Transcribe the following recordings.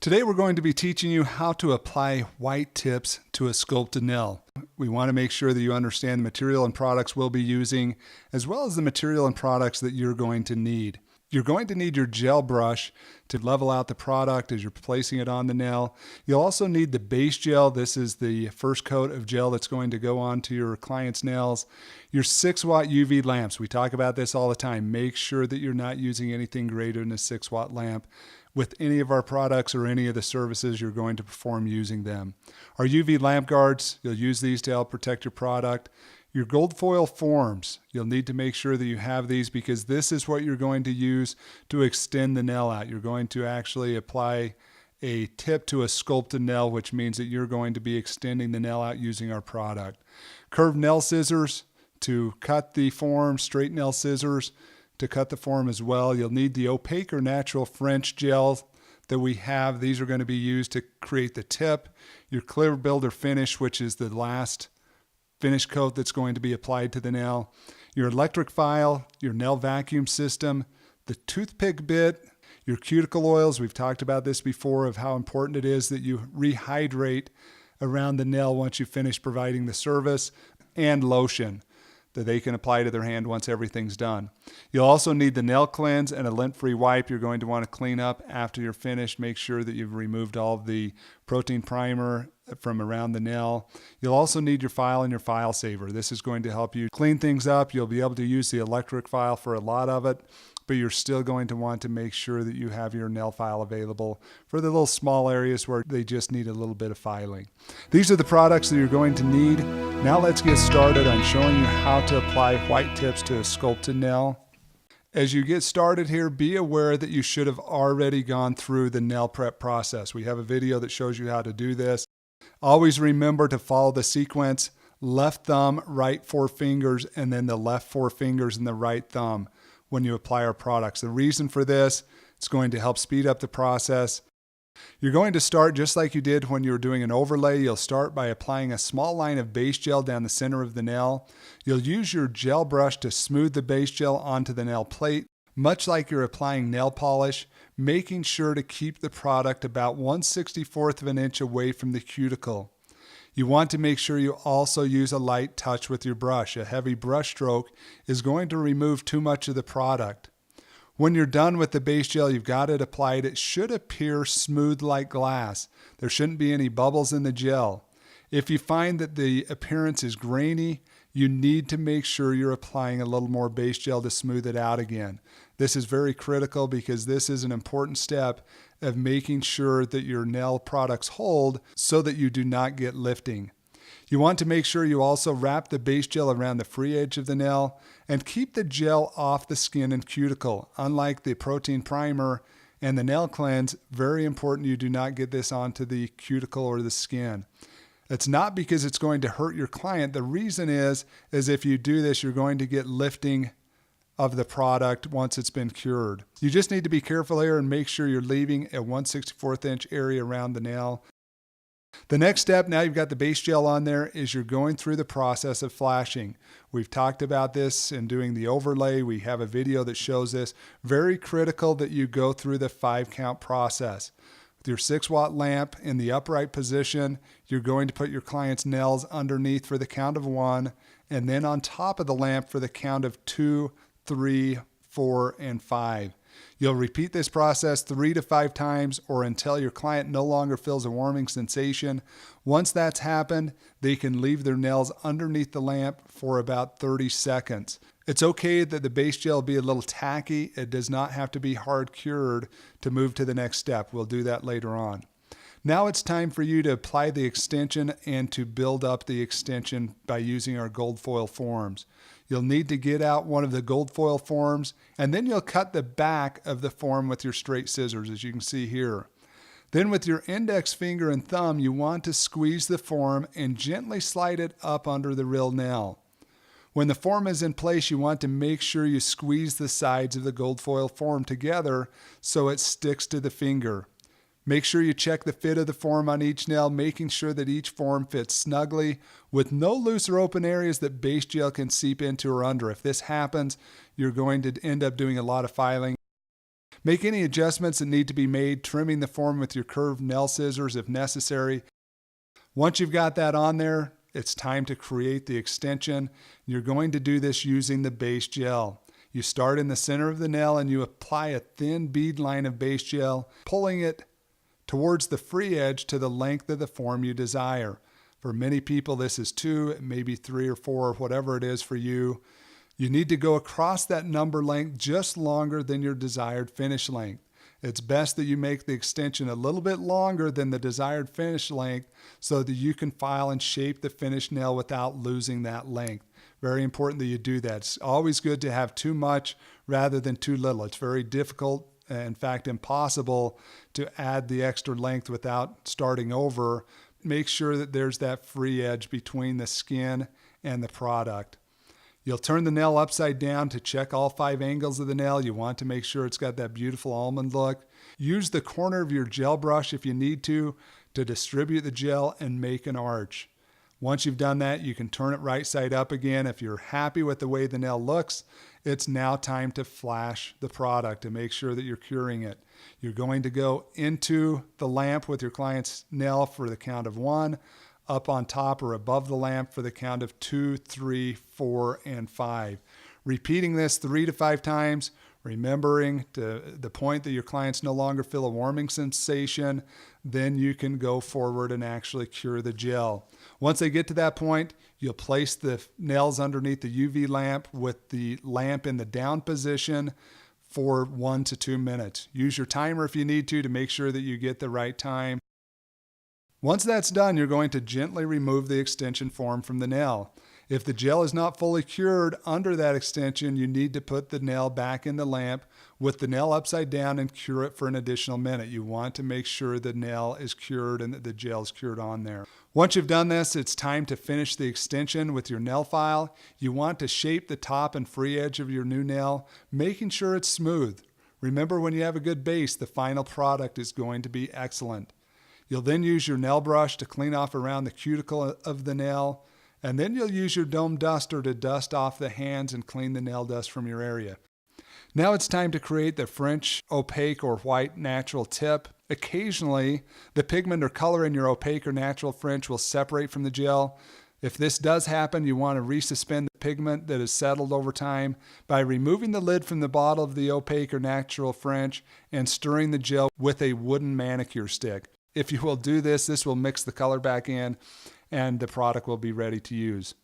Today we're going to be teaching you how to apply white tips to a sculpted nail. We want to make sure that you understand the material and products we'll be using, as well as the material and products that you're going to need. You're going to need your gel brush to level out the product as you're placing it on the nail. You'll also need the base gel. This is the first coat of gel that's going to go onto your client's nails. Your 6-watt UV lamps. We talk about this all the time. Make sure that you're not using anything greater than a 6-watt lamp with any of our products or any of the services you're going to perform using them. Our UV lamp guards, you'll use these to help protect your product. Your gold foil forms, you'll need to make sure that you have these because this is what you're going to use to extend the nail out. You're going to actually apply a tip to a sculpted nail, which means that you're going to be extending the nail out using our product. Curved nail scissors to cut the form, straight nail scissors to cut the form as well. You'll need the opaque or natural French gel that we have. These are going to be used to create the tip. Your clear builder finish, which is the last finish coat that's going to be applied to the nail. Your electric file, your nail vacuum system, the toothpick bit, your cuticle oils. We've talked about this before of how important it is that you rehydrate around the nail once you finish providing the service, and lotion that they can apply to their hand once everything's done. You'll also need the nail cleanse and a lint-free wipe. You're going to want to clean up after you're finished. Make sure that you've removed all of the protein primer from around the nail. You'll also need your file and your file saver. This is going to help you clean things up. You'll be able to use the electric file for a lot of it, but you're still going to want to make sure that you have your nail file available for the little small areas where they just need a little bit of filing. These are the products that you're going to need. Now let's get started on showing you how to apply white tips to a sculpted nail. As you get started here, be aware that you should have already gone through the nail prep process. We have a video that shows you how to do this. Always remember to follow the sequence: left thumb, right 4 fingers, and then the left 4 fingers and the right thumb when you apply our products. The reason for this, it's going to help speed up the process. You're going to start just like you did when you were doing an overlay. You'll start by applying a small line of base gel down the center of the nail. You'll use your gel brush to smooth the base gel onto the nail plate, much like you're applying nail polish, making sure to keep the product about 1/64 of an inch away from the cuticle. You want to make sure you also use a light touch with your brush. A heavy brush stroke is going to remove too much of the product. When you're done with the base gel, you've got it applied. It should appear smooth like glass. There shouldn't be any bubbles in the gel. If you find that the appearance is grainy, you need to make sure you're applying a little more base gel to smooth it out again. This is very critical because this is an important step of making sure that your nail products hold so that you do not get lifting. You want to make sure you also wrap the base gel around the free edge of the nail and keep the gel off the skin and cuticle. Unlike the protein primer and the nail cleanse, very important you do not get this onto the cuticle or the skin. It's not because it's going to hurt your client. The reason is if you do this, you're going to get lifting of the product once it's been cured. You just need to be careful here and make sure you're leaving a 1/64 inch area around the nail. The next step, now you've got the base gel on there, is you're going through the process of flashing. We've talked about this in doing the overlay. We have a video that shows this. Very critical that you go through the 5-count process. With your 6-watt lamp in the upright position, you're going to put your client's nails underneath for the count of 1, and then on top of the lamp for the count of 2, 3, 4, and 5. You'll repeat this process 3 to 5 times or until your client no longer feels a warming sensation. Once that's happened, they can leave their nails underneath the lamp for about 30 seconds. It's okay that the base gel be a little tacky. It does not have to be hard cured to move to the next step. We'll do that later on. Now it's time for you to apply the extension and to build up the extension by using our gold foil forms. You'll need to get out one of the gold foil forms, and then you'll cut the back of the form with your straight scissors, as you can see here. Then with your index finger and thumb, you want to squeeze the form and gently slide it up under the real nail. When the form is in place, you want to make sure you squeeze the sides of the gold foil form together so it sticks to the finger. Make sure you check the fit of the form on each nail, making sure that each form fits snugly with no loose or open areas that base gel can seep into or under. If this happens, you're going to end up doing a lot of filing. Make any adjustments that need to be made, trimming the form with your curved nail scissors if necessary. Once you've got that on there, it's time to create the extension. You're going to do this using the base gel. You start in the center of the nail and you apply a thin bead line of base gel, pulling it towards the free edge to the length of the form you desire. For many people, this is 2, maybe 3 or 4, whatever it is for you. You need to go across that number length just longer than your desired finish length. It's best that you make the extension a little bit longer than the desired finish length so that you can file and shape the finished nail without losing that length. Very important that you do that. It's always good to have too much rather than too little. It's very difficult, in fact impossible, to add the extra length without starting over. Make sure that there's that free edge between the skin and the product. You'll turn the nail upside down to check all 5 angles of the nail. You want to make sure it's got that beautiful almond look. Use the corner of your gel brush if you need to distribute the gel and make an arch. Once you've done that, you can turn it right side up again. If you're happy with the way the nail looks, it's now time to flash the product to make sure that you're curing it. You're going to go into the lamp with your client's nail for the count of 1, up on top or above the lamp for the count of 2, 3, 4, and 5. Repeating this 3 to 5 times, remembering to the point that your clients no longer feel a warming sensation, then you can go forward and actually cure the gel. Once they get to that point, you'll place the nails underneath the UV lamp with the lamp in the down position for 1 to 2 minutes. Use your timer if you need to make sure that you get the right time. Once that's done, you're going to gently remove the extension form from the nail. If the gel is not fully cured under that extension, you need to put the nail back in the lamp with the nail upside down and cure it for an additional minute. You want to make sure the nail is cured and that the gel is cured on there. Once you've done this, it's time to finish the extension with your nail file. You want to shape the top and free edge of your new nail, making sure it's smooth. Remember, when you have a good base, the final product is going to be excellent. You'll then use your nail brush to clean off around the cuticle of the nail, and then you'll use your dome duster to dust off the hands and clean the nail dust from your area. Now it's time to create the French opaque or white natural tip. Occasionally, the pigment or color in your opaque or natural French will separate from the gel. If this does happen, you want to resuspend the pigment that has settled over time by removing the lid from the bottle of the opaque or natural French and stirring the gel with a wooden manicure stick. If you will do this, this will mix the color back in and the product will be ready to use.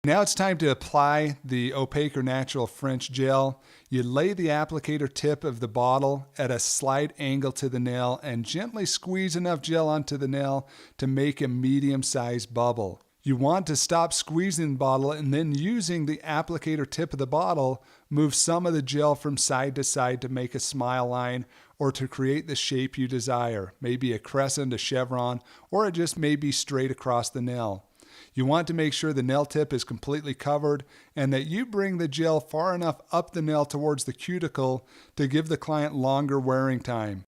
Now it's time to apply the opaque or natural French gel. You lay the applicator tip of the bottle at a slight angle to the nail and gently squeeze enough gel onto the nail to make a medium-sized bubble. You want to stop squeezing the bottle and then using the applicator tip of the bottle, move some of the gel from side to side to make a smile line or to create the shape you desire, maybe a crescent, a chevron, or it just may be straight across the nail. You want to make sure the nail tip is completely covered and that you bring the gel far enough up the nail towards the cuticle to give the client longer wearing time.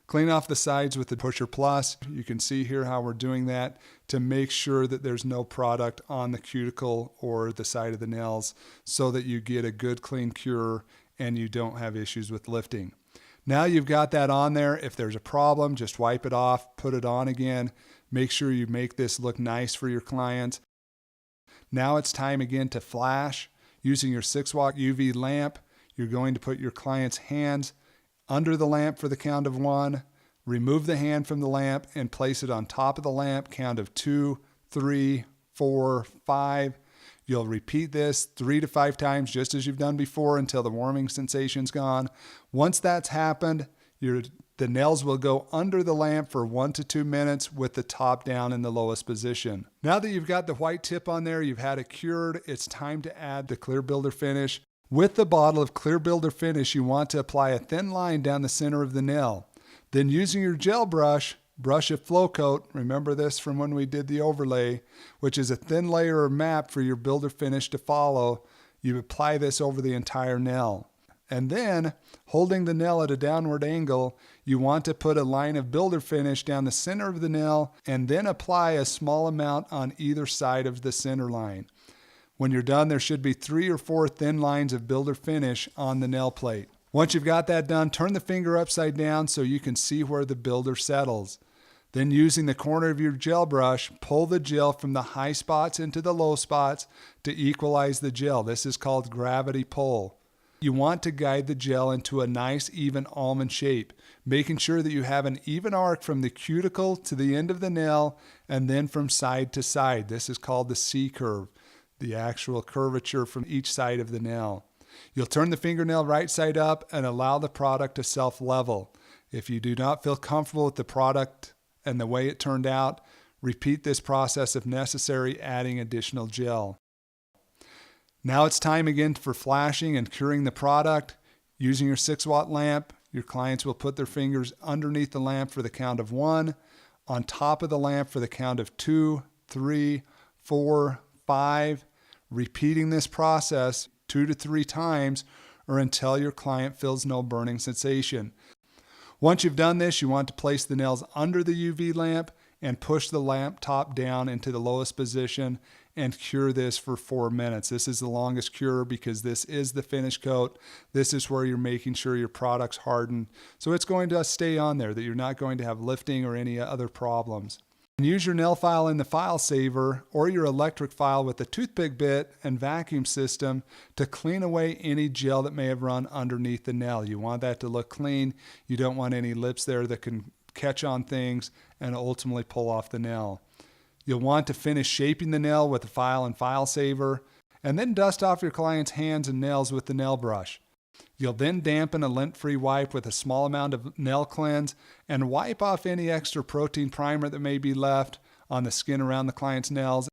Clean off the sides with the Pusher Plus. You can see here how we're doing that to make sure that there's no product on the cuticle or the side of the nails so that you get a good clean cure and you don't have issues with lifting. Now you've got that on there. If there's a problem, just wipe it off, put it on again. Make sure you make this look nice for your clients. Now it's time again to flash. Using your 6-watt UV lamp, you're going to put your client's hands under the lamp for the count of 1, remove the hand from the lamp and place it on top of the lamp, count of 2, 3, 4, 5. You'll repeat this 3 to 5 times just as you've done before until the warming sensation's gone. Once that's happened, the nails will go under the lamp for 1 to 2 minutes with the top down in the lowest position. Now that you've got the white tip on there, you've had it cured, it's time to add the clear builder finish. With the bottle of clear builder finish, you want to apply a thin line down the center of the nail. Then using your gel brush, brush a flow coat. Remember this from when we did the overlay, which is a thin layer or map for your builder finish to follow. You apply this over the entire nail. And then, holding the nail at a downward angle, you want to put a line of builder finish down the center of the nail and then apply a small amount on either side of the center line. When you're done, there should be 3 or 4 thin lines of builder finish on the nail plate. Once you've got that done, turn the finger upside down so you can see where the builder settles. Then using the corner of your gel brush, pull the gel from the high spots into the low spots to equalize the gel. This is called gravity pull. You want to guide the gel into a nice even almond shape, making sure that you have an even arc from the cuticle to the end of the nail and then from side to side. This is called the C curve, the actual curvature from each side of the nail. You'll turn the fingernail right side up and allow the product to self-level. If you do not feel comfortable with the product and the way it turned out, repeat this process if necessary, adding additional gel. Now it's time again for flashing and curing the product. Using your 6-watt lamp, your clients will put their fingers underneath the lamp for the count of 1, on top of the lamp for the count of 2, 3, 4, 5, repeating this process 2 to 3 times or until your client feels no burning sensation. Once you've done this, you want to place the nails under the UV lamp and push the lamp top down into the lowest position and cure this for 4 minutes. This is the longest cure because this is the finish coat. This is where you're making sure your product's hardened. So it's going to stay on there, that you're not going to have lifting or any other problems. Use your nail file in the file saver or your electric file with a toothpick bit and vacuum system to clean away any gel that may have run underneath the nail. You want that to look clean. You don't want any lips there that can catch on things and ultimately pull off the nail. You'll want to finish shaping the nail with the file and file saver and then dust off your client's hands and nails with the nail brush. You'll then dampen a lint-free wipe with a small amount of nail cleanse and wipe off any extra protein primer that may be left on the skin around the client's nails.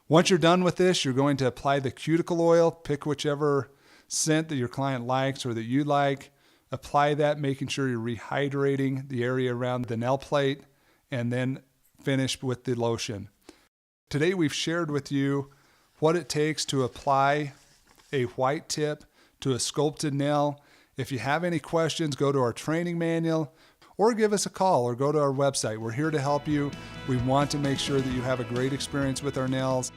Once you're done with this, you're going to apply the cuticle oil. Pick whichever scent that your client likes or that you like. Apply that, making sure you're rehydrating the area around the nail plate, and then finish with the lotion. Today we've shared with you what it takes to apply a white tip to a sculpted nail. If you have any questions, go to our training manual or give us a call or go to our website. We're here to help you. We want to make sure that you have a great experience with our nails.